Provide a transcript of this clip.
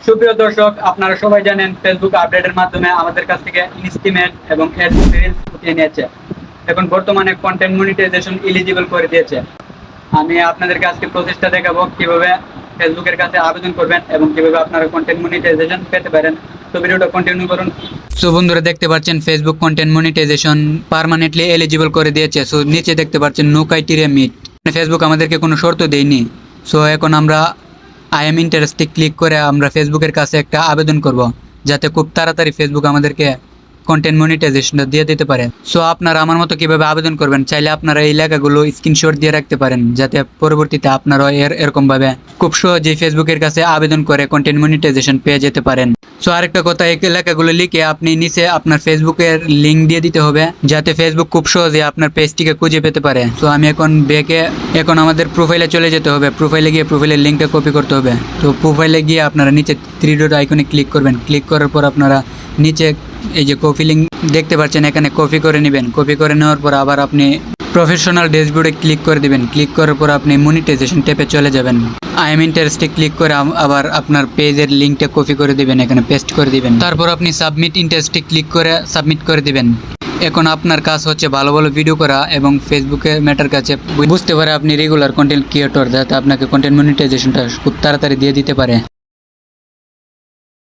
সুপ্রিয় দর্শক, আপনারা সবাই জানেন ফেসবুক আপডেটের মাধ্যমে আমাদের কাছ থেকে ইনস্টিমেট এবং রিলস উঠিয়ে নিয়েছে। এখন বর্তমানে কন্টেন্ট মনিটাইজেশন এলিজিবল করে দিয়েছে। আমি আপনাদেরকে আজকে প্রসেসটা দেখাবো কিভাবে ফেসবুকের কাছে আবেদন করবেন এবং কিভাবে আপনারা কন্টেন্ট মনিটাইজেশন পেতে পারেন। তো ভিডিওটা কন্টিনিউ করুন। সো বন্ধুরা, দেখতে পাচ্ছেন Facebook content monetisation permanently eligible করে দিয়েছে। সো নিচে দেখতে পাচ্ছেন নো ক্রাইটেরিয়া মিট। ফেসবুক আমাদেরকে কোনো শর্ত দেয়নি। সো এখন আমরা আই এম ইন্টারেস্টে ক্লিক করে আমরা ফেসবুকের কাছে একটা আবেদন করব, যাতে খুব তাড়াতাড়ি ফেসবুক আমাদেরকে কন্টেন্ট মনিটাইজেশনটা দিয়ে দিতে পারে। সো আপনারা আমার মতো কিভাবে আবেদন করবেন, চাইলে আপনারা এই লেখাগুলো স্ক্রিনশট দিয়ে রাখতে পারেন, যাতে পরবর্তীতে আপনারা এরকমভাবে খুব সহজেই ফেসবুকের কাছে আবেদন করে কন্টেন্ট মনিটাইজেশন পেয়ে যেতে পারেন। সো আরেকটা কথা, এই লেখাগুলো লিখে আপনি নিচে আপনার ফেসবুকের লিঙ্ক দিয়ে দিতে হবে, যাতে ফেসবুক খুব সহজে আপনার পেজটিকে খুঁজে পেতে পারে। সো আমি এখন আমাদের প্রোফাইলে চলে যেতে হবে। প্রোফাইলে গিয়ে প্রোফাইলের লিঙ্কটা কপি করতে হবে। তো প্রোফাইলে গিয়ে আপনারা নিচে থ্রি ডট আইকনে ক্লিক করবেন। ক্লিক করার পর আপনারা নিচে এই যে কপি লিঙ্ক দেখতে পাচ্ছেন, এখানে কপি করে নেবেন। কপি করে নেওয়ার পর আবার আপনি প্রফেশনাল ড্যাশবোর্ডে ক্লিক করে দিবেন। ক্লিক করার পর আপনি মনিটাইজেশন ট্যাবে চলে যাবেন। আই এম ইন্টারেস্টে ক্লিক করে আবার আপনার পেজের লিঙ্কটা কপি করে দিবেন, এখানে পেস্ট করে দিবেন। তারপর আপনি সাবমিট ইন্টারেস্টে ক্লিক করে সাবমিট করে দিবেন। এখন আপনার কাজ হচ্ছে ভালো ভালো ভিডিও করা এবং ফেসবুকে ম্যাটার কাছে বুঝতে পারে আপনি রেগুলার কন্টেন্ট ক্রিয়েটর, যাতে আপনাকে কন্টেন্ট মনিটাইজেশনটা খুব তাড়াতাড়ি দিয়ে দিতে পারে।